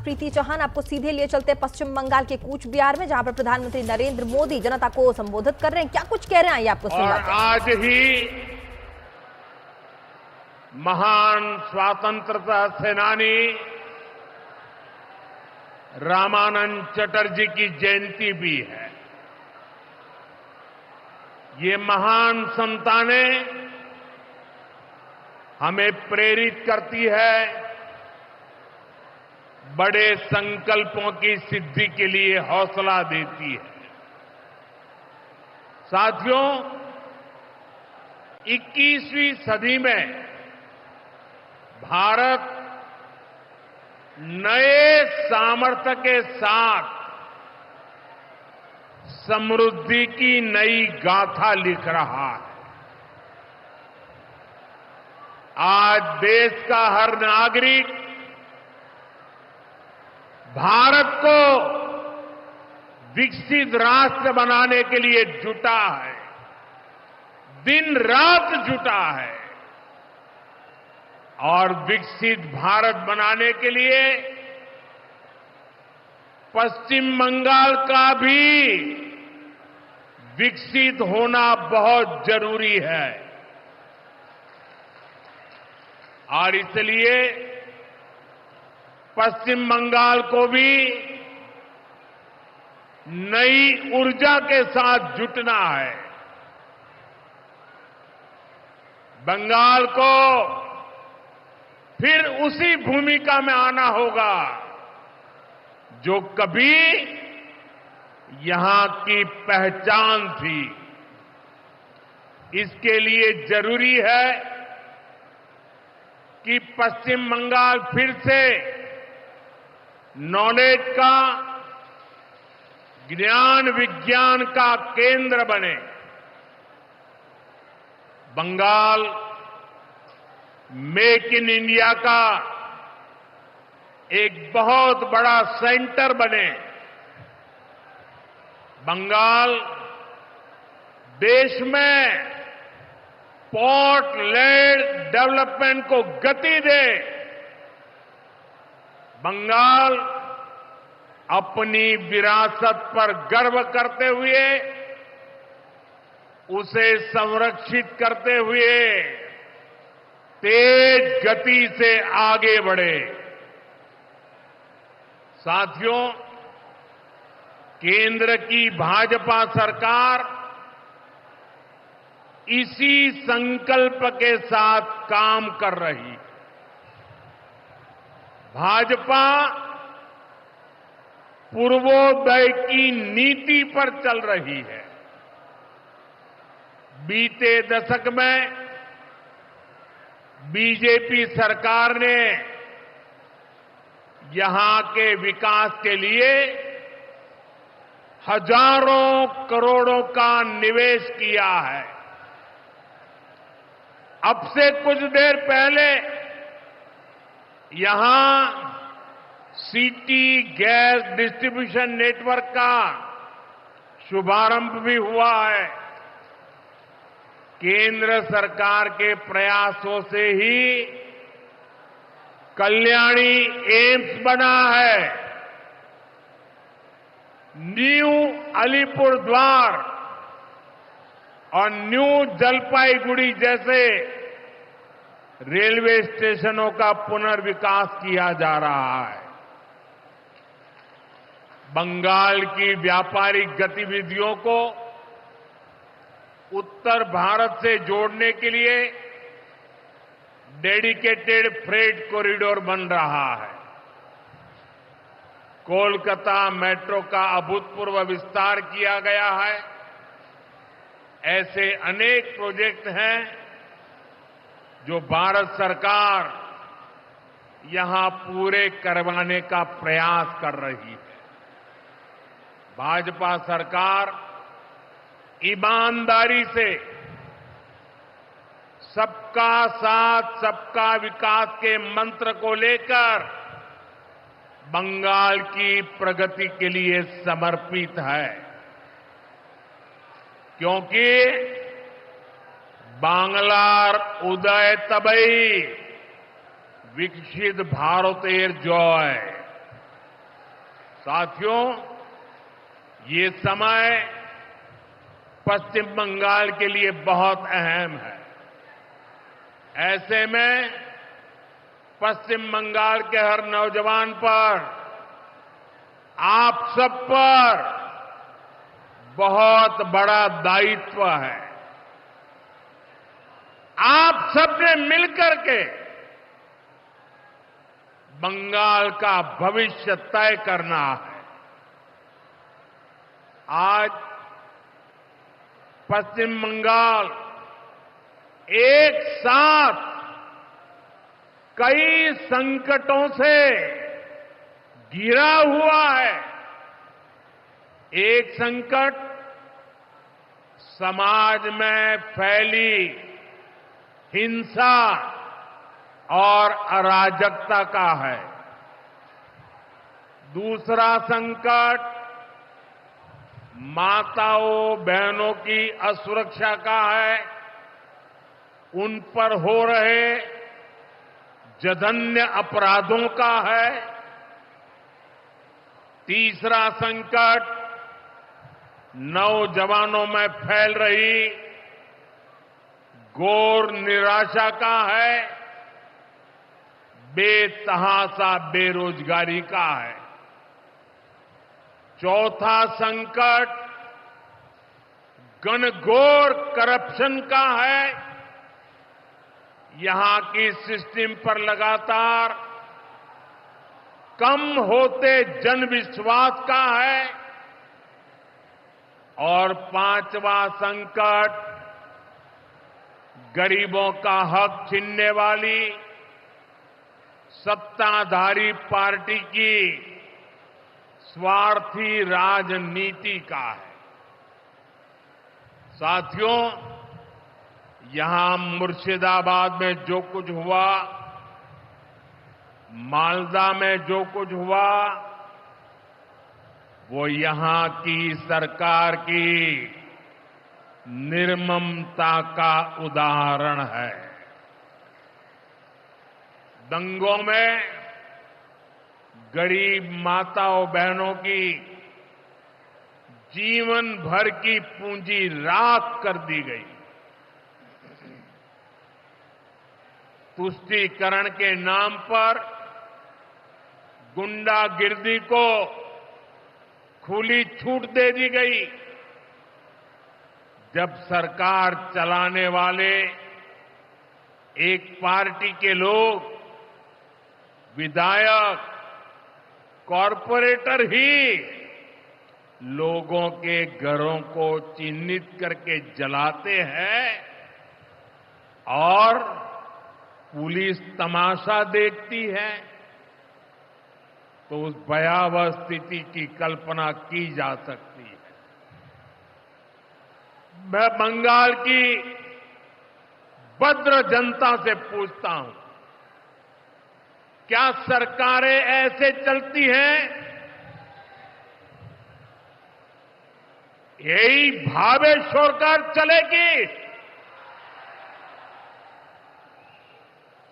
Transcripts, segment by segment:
प्रीति चौहान, आपको सीधे लिए चलते हैं पश्चिम बंगाल के कूच बिहार में, जहां पर प्रधानमंत्री नरेंद्र मोदी जनता को संबोधित कर रहे हैं। क्या कुछ कह रहे हैं, ये आपको सुनवाते हैं। आज ही महान स्वतंत्रता सेनानी रामानंद चटर्जी की जयंती भी है। ये महान संतानें हमें प्रेरित करती है, बड़े संकल्पों की सिद्धि के लिए हौसला देती है। साथियों, 21वीं सदी में भारत नए सामर्थ्य के साथ समृद्धि की नई गाथा लिख रहा है। आज देश का हर नागरिक भारत को विकसित राष्ट्र बनाने के लिए जुटा है, दिन रात जुटा है और विकसित भारत बनाने के लिए पश्चिम बंगाल का भी विकसित होना बहुत जरूरी है। और इसलिए पश्चिम बंगाल को भी नई ऊर्जा के साथ जुटना है। बंगाल को फिर उसी भूमिका में आना होगा जो कभी यहां की पहचान थी। इसके लिए जरूरी है कि पश्चिम बंगाल फिर से नॉलेज का, ज्ञान विज्ञान का केंद्र बने। बंगाल मेक इन इंडिया का एक बहुत बड़ा सेंटर बने। बंगाल देश में पोर्ट लेड डेवलपमेंट को गति दे। बंगाल अपनी विरासत पर गर्व करते हुए, उसे संरक्षित करते हुए तेज गति से आगे बढ़े। साथियों, केंद्र की भाजपा सरकार इसी संकल्प के साथ काम कर रही है। भाजपा पूर्वोदय की नीति पर चल रही है। बीते दशक में बीजेपी सरकार ने यहां के विकास के लिए हजारों करोड़ों का निवेश किया है। अब से कुछ देर पहले यहां सिटी गैस डिस्ट्रीब्यूशन नेटवर्क का शुभारंभ भी हुआ है। केंद्र सरकार के प्रयासों से ही कल्याणी एम्स बना है। न्यू अलीपुरद्वार और न्यू जलपाईगुड़ी जैसे रेलवे स्टेशनों का पुनर्विकास किया जा रहा है। बंगाल की व्यापारिक गतिविधियों को उत्तर भारत से जोड़ने के लिए डेडिकेटेड फ्रेट कॉरिडोर बन रहा है। कोलकाता मेट्रो का अभूतपूर्व विस्तार किया गया है। ऐसे अनेक प्रोजेक्ट हैं जो भारत सरकार यहां पूरे करवाने का प्रयास कर रही है। भाजपा सरकार ईमानदारी से सबका साथ सबका विकास के मंत्र को लेकर बंगाल की प्रगति के लिए समर्पित है, क्योंकि बांग्लार उदय तबई विकसित भारतेर जय। साथियों, ये समय पश्चिम बंगाल के लिए बहुत अहम है। ऐसे में पश्चिम बंगाल के हर नौजवान पर, आप सब पर बहुत बड़ा दायित्व है। आप सबने मिलकर के बंगाल का भविष्य तय करना है। आज पश्चिम बंगाल एक साथ कई संकटों से घिरा हुआ है। एक संकट समाज में फैली हिंसा और अराजकता का है। दूसरा संकट माताओं बहनों की असुरक्षा का है। उन पर हो रहे जघन्य अपराधों का है। तीसरा संकट नौजवानों में फैल रही घोर निराशा का है। बेतहाशा बेरोजगारी का है। चौथा संकट घनघोर करप्शन का है। यहां की सिस्टम पर लगातार कम होते जनविश्वास का है। और पांचवा संकट गरीबों का हक छीनने वाली सत्ताधारी पार्टी की स्वार्थी राजनीति का है। साथियों, यहां मुर्शिदाबाद में जो कुछ हुआ, मालदा में जो कुछ हुआ, वो यहां की सरकार की निर्ममता का उदाहरण है। दंगों में गरीब माताओं बहनों की जीवन भर की पूंजी राख कर दी गई। तुष्टीकरण के नाम पर गुंडागिर्दी को खुली छूट दे दी गई। जब सरकार चलाने वाले एक पार्टी के लोग, विधायक, कॉरपोरेटर ही लोगों के घरों को चिन्हित करके जलाते हैं और पुलिस तमाशा देखती है, तो उस भयावह स्थिति की कल्पना की जा सकती है। मैं बंगाल की भद्र जनता से पूछता हूं, क्या सरकारें ऐसे चलती हैं? यही भावे छोड़कर चलेगी?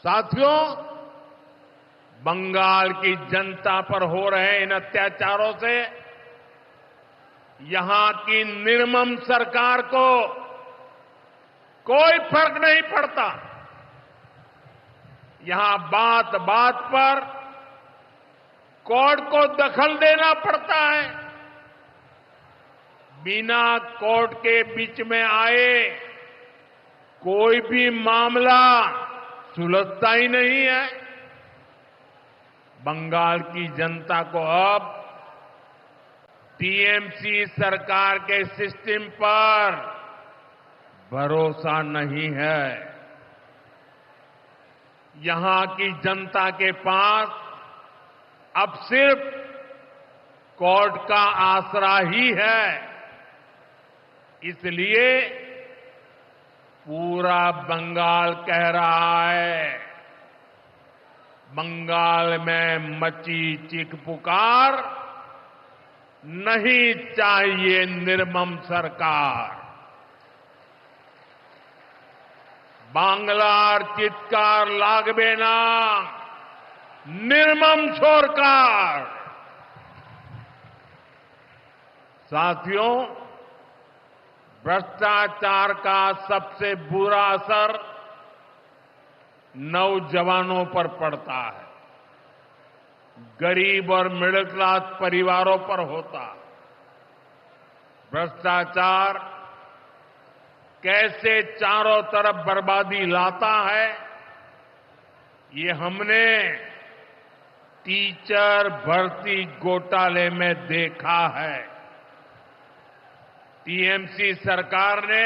साथियों, बंगाल की जनता पर हो रहे इन अत्याचारों से यहां की निर्मम सरकार को कोई फर्क नहीं पड़ता। यहां बात बात पर कोर्ट को दखल देना पड़ता है। बिना कोर्ट के बीच में आए कोई भी मामला सुलझता ही नहीं है। बंगाल की जनता को अब टीएमसी सरकार के सिस्टम पर भरोसा नहीं है। यहां की जनता के पास अब सिर्फ कोर्ट का आसरा ही है। इसलिए पूरा बंगाल कह रहा है, बंगाल में मची चीख पुकार, नहीं चाहिए निर्मम सरकार। बांग्लार चित्कार लागबे ना, निर्मम सरकार। साथियों, भ्रष्टाचार का सबसे बुरा असर नौजवानों पर पड़ता है, गरीब और मिडिल क्लास परिवारों पर होता है। भ्रष्टाचार कैसे चारों तरफ बर्बादी लाता है, ये हमने टीचर भर्ती घोटाले में देखा है। टीएमसी सरकार ने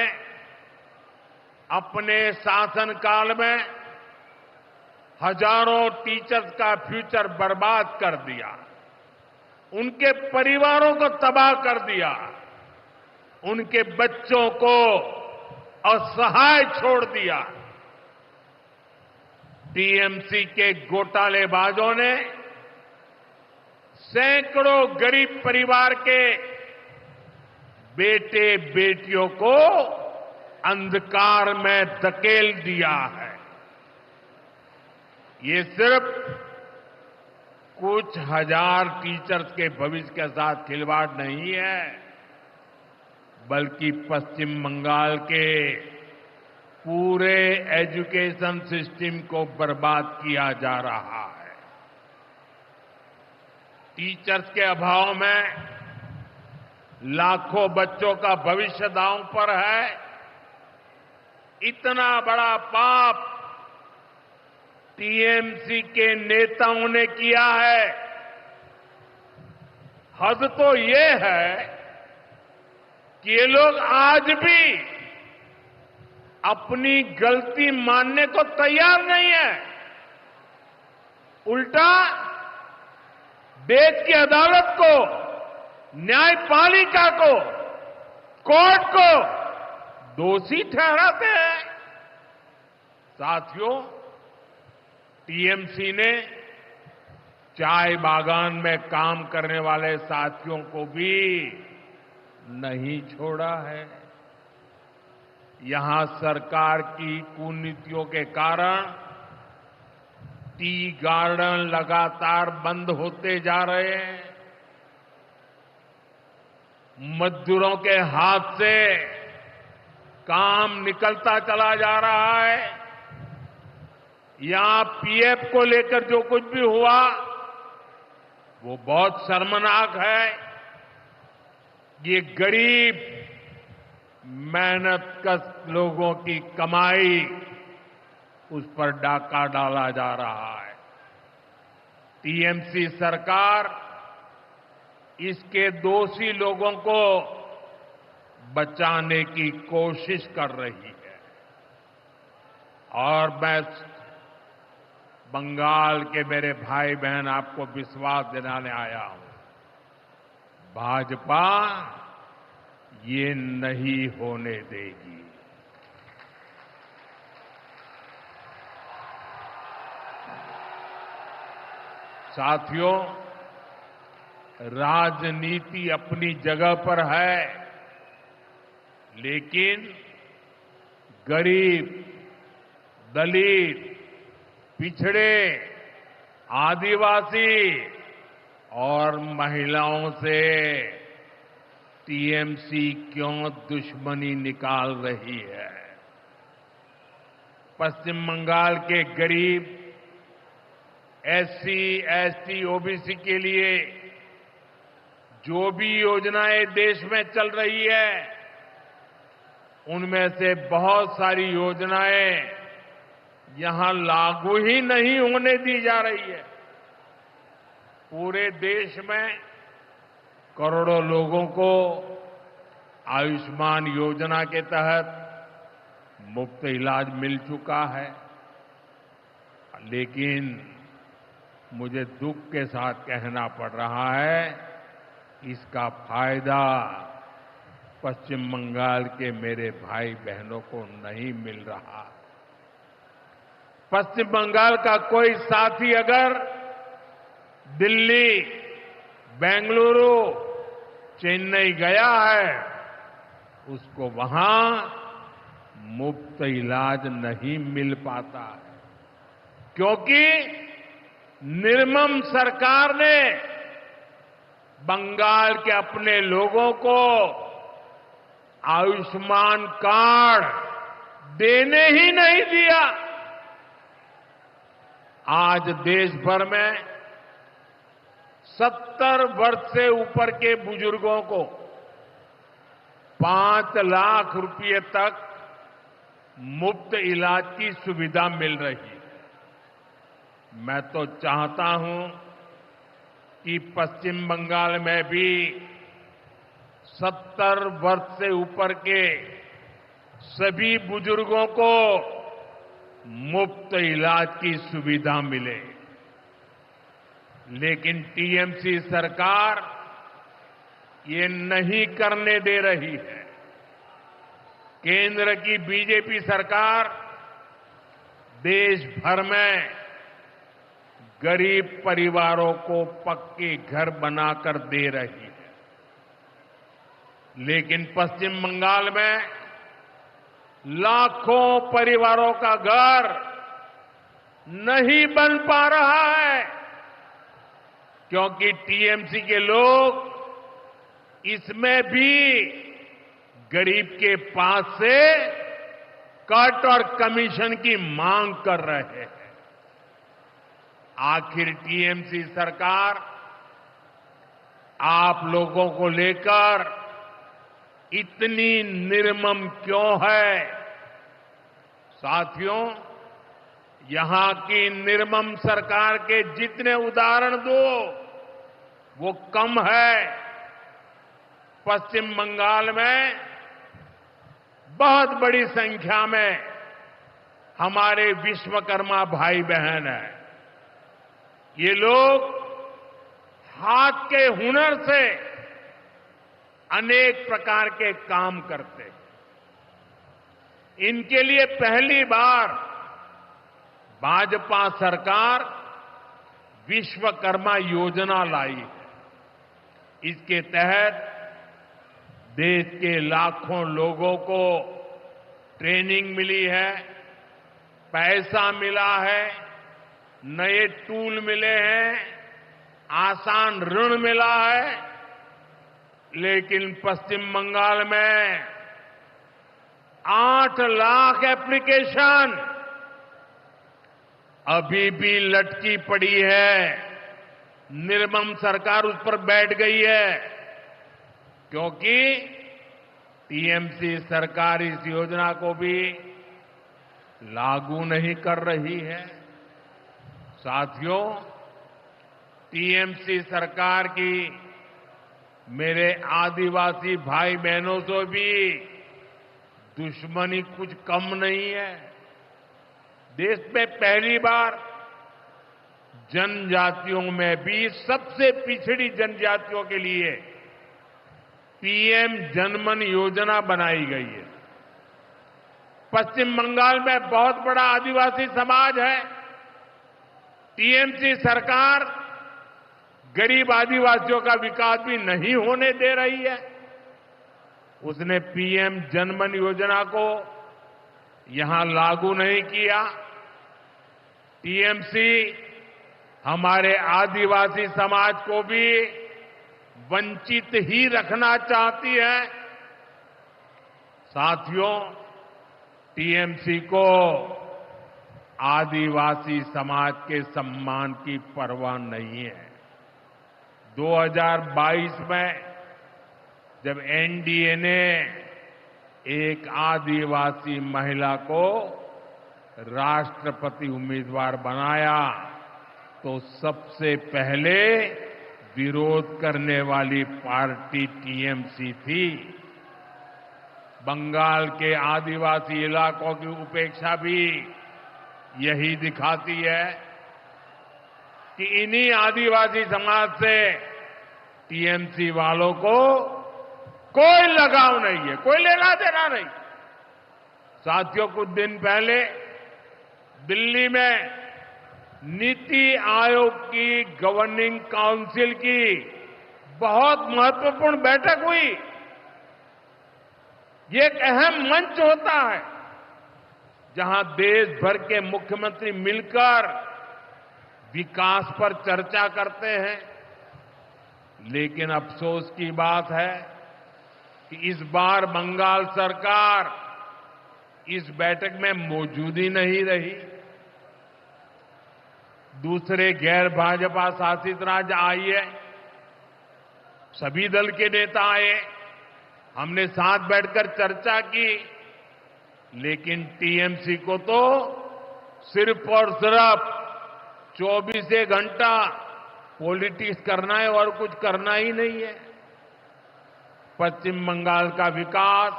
अपने शासनकाल में हजारों टीचर्स का फ्यूचर बर्बाद कर दिया, उनके परिवारों को तबाह कर दिया, उनके बच्चों को असहाय छोड़ दिया। टीएमसी के घोटालेबाजों ने सैकड़ों गरीब परिवार के बेटे बेटियों को अंधकार में धकेल दिया है। ये सिर्फ कुछ हजार टीचर्स के भविष्य के साथ खिलवाड़ नहीं है, बल्कि पश्चिम बंगाल के पूरे एजुकेशन सिस्टम को बर्बाद किया जा रहा है। टीचर्स के अभाव में लाखों बच्चों का भविष्य दांव पर है। इतना बड़ा पाप टीएमसी के नेताओं ने किया है। हद तो ये है कि ये लोग आज भी अपनी गलती मानने को तैयार नहीं है। उल्टा देश की अदालत को, न्यायपालिका को, कोर्ट को दोषी ठहराते हैं। साथियों, टीएमसी ने चाय बागान में काम करने वाले साथियों को भी नहीं छोड़ा है। यहां सरकार की कुनीतियों के कारण टी गार्डन लगातार बंद होते जा रहे हैं। मजदूरों के हाथ से काम निकलता चला जा रहा है। यहां पीएफ को लेकर जो कुछ भी हुआ वो बहुत शर्मनाक है। ये गरीब मेहनतकश लोगों की कमाई, उस पर डाका डाला जा रहा है। टीएमसी सरकार इसके दोषी लोगों को बचाने की कोशिश कर रही है। और मैं बंगाल के मेरे भाई बहन आपको विश्वास दिलाने आया हूं, भाजपा ये नहीं होने देगी। साथियों, राजनीति अपनी जगह पर है, लेकिन गरीब, दलित, पिछड़े, आदिवासी और महिलाओं से टीएमसी क्यों दुश्मनी निकाल रही है? पश्चिम बंगाल के गरीब, एससी, एसटी, ओबीसी के लिए जो भी योजनाएं देश में चल रही है, उनमें से बहुत सारी योजनाएं यहां लागू ही नहीं होने दी जा रही है। पूरे देश में करोड़ों लोगों को आयुष्मान योजना के तहत मुफ्त इलाज मिल चुका है, लेकिन मुझे दुख के साथ कहना पड़ रहा है, इसका फायदा पश्चिम बंगाल के मेरे भाई बहनों को नहीं मिल रहा। पश्चिम बंगाल का कोई साथी अगर दिल्ली, बेंगलुरु, चेन्नई गया है, उसको वहां मुफ्त इलाज नहीं मिल पाता है, क्योंकि निर्मम सरकार ने बंगाल के अपने लोगों को आयुष्मान कार्ड देने ही नहीं दिया। आज देश भर में 70 वर्ष से ऊपर के बुजुर्गों को 5 लाख रुपए तक मुफ्त इलाज की सुविधा मिल रही है। मैं तो चाहता हूं कि पश्चिम बंगाल में भी 70 वर्ष से ऊपर के सभी बुजुर्गों को मुफ्त इलाज की सुविधा मिले। लेकिन टीएमसी सरकार ये नहीं करने दे रही है। केंद्र की बीजेपी सरकार देश भर में गरीब परिवारों को पक्के घर बनाकर दे रही है, लेकिन पश्चिम बंगाल में लाखों परिवारों का घर नहीं बन पा रहा है, क्योंकि टीएमसी के लोग इसमें भी गरीब के पास से कट और कमीशन की मांग कर रहे हैं। आखिर टीएमसी सरकार आप लोगों को लेकर इतनी निर्मम क्यों है? साथियों, यहां की निर्मम सरकार के जितने उदाहरण दो वो कम है। पश्चिम बंगाल में बहुत बड़ी संख्या में हमारे विश्वकर्मा भाई बहन हैं। ये लोग हाथ के हुनर से अनेक प्रकार के काम करते हैं। इनके लिए पहली बार भाजपा सरकार विश्वकर्मा योजना लाई है। इसके तहत देश के लाखों लोगों को ट्रेनिंग मिली है, पैसा मिला है, नए टूल मिले हैं, आसान ऋण मिला है। लेकिन पश्चिम बंगाल में 8 लाख एप्लीकेशन अभी भी लटकी पड़ी है। निर्मम सरकार उस पर बैठ गई है, क्योंकि टीएमसी सरकार इस योजना को भी लागू नहीं कर रही है। साथियों, टीएमसी सरकार की मेरे आदिवासी भाई बहनों से भी दुश्मनी कुछ कम नहीं है। देश में पहली बार जनजातियों में भी सबसे पिछड़ी जनजातियों के लिए पीएम जनमन योजना बनाई गई है। पश्चिम बंगाल में बहुत बड़ा आदिवासी समाज है। टीएमसी सरकार गरीब आदिवासियों का विकास भी नहीं होने दे रही है। उसने पीएम जनमन योजना को यहां लागू नहीं किया। टीएमसी हमारे आदिवासी समाज को भी वंचित ही रखना चाहती है। साथियों, टीएमसी को आदिवासी समाज के सम्मान की परवाह नहीं है। 2022 में जब एनडीए ने एक आदिवासी महिला को राष्ट्रपति उम्मीदवार बनाया तो सबसे पहले विरोध करने वाली पार्टी टीएमसी थी। बंगाल के आदिवासी इलाकों की उपेक्षा भी यही दिखाती है कि इन्हीं आदिवासी समाज से टीएमसी वालों को कोई लगाव नहीं है, कोई लेना देना नहीं। साथियों, कुछ दिन पहले दिल्ली में नीति आयोग की गवर्निंग काउंसिल की बहुत महत्वपूर्ण बैठक हुई। ये एक अहम मंच होता है जहां देश भर के मुख्यमंत्री मिलकर विकास पर चर्चा करते हैं। लेकिन अफसोस की बात है कि इस बार बंगाल सरकार इस बैठक में मौजूद ही नहीं रही। दूसरे गैर भाजपा शासित राज्य आए, सभी दल के नेता आए, हमने साथ बैठकर चर्चा की, लेकिन टीएमसी को तो सिर्फ और सिर्फ 24 घंटा पॉलिटिक्स करना है और कुछ करना ही नहीं है। पश्चिम बंगाल का विकास,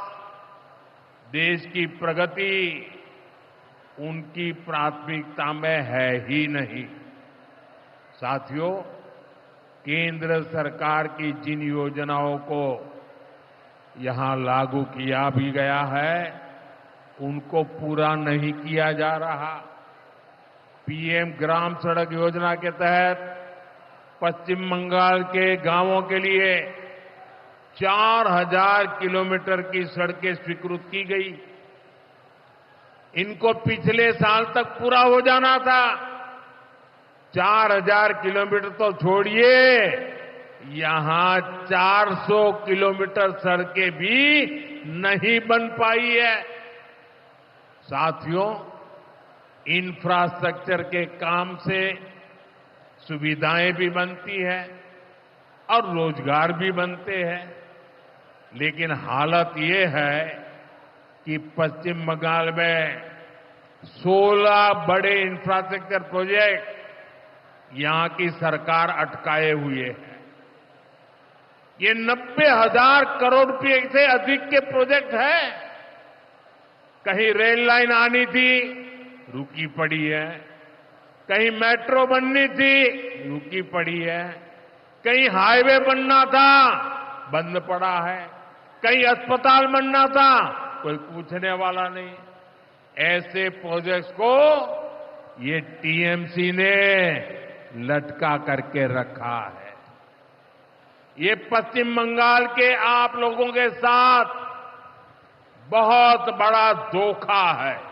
देश की प्रगति उनकी प्राथमिकता में है ही नहीं। साथियों, केंद्र सरकार की जिन योजनाओं को यहां लागू किया भी गया है, उनको पूरा नहीं किया जा रहा। पीएम ग्राम सड़क योजना के तहत पश्चिम बंगाल के गांवों के लिए 4000 किलोमीटर की सड़कें स्वीकृत की गई। इनको पिछले साल तक पूरा हो जाना था। 4000 किलोमीटर तो छोड़िए, यहां 400 किलोमीटर सड़कें भी नहीं बन पाई है। साथियों, इंफ्रास्ट्रक्चर के काम से सुविधाएं भी बनती है और रोजगार भी बनते हैं, लेकिन हालत ये है कि पश्चिम बंगाल में 16 बड़े इंफ्रास्ट्रक्चर प्रोजेक्ट यहां की सरकार अटकाए हुए है। ये 90,000 करोड़ रुपए से अधिक के प्रोजेक्ट है। कहीं रेल लाइन आनी थी, रुकी पड़ी है। कहीं मेट्रो बननी थी, रुकी पड़ी है। कहीं हाईवे बनना था, बंद पड़ा है। कहीं अस्पताल बनना था, कोई पूछने वाला नहीं। ऐसे प्रोजेक्ट्स को ये टीएमसी ने लटका करके रखा है। ये पश्चिम बंगाल के आप लोगों के साथ बहुत बड़ा धोखा है।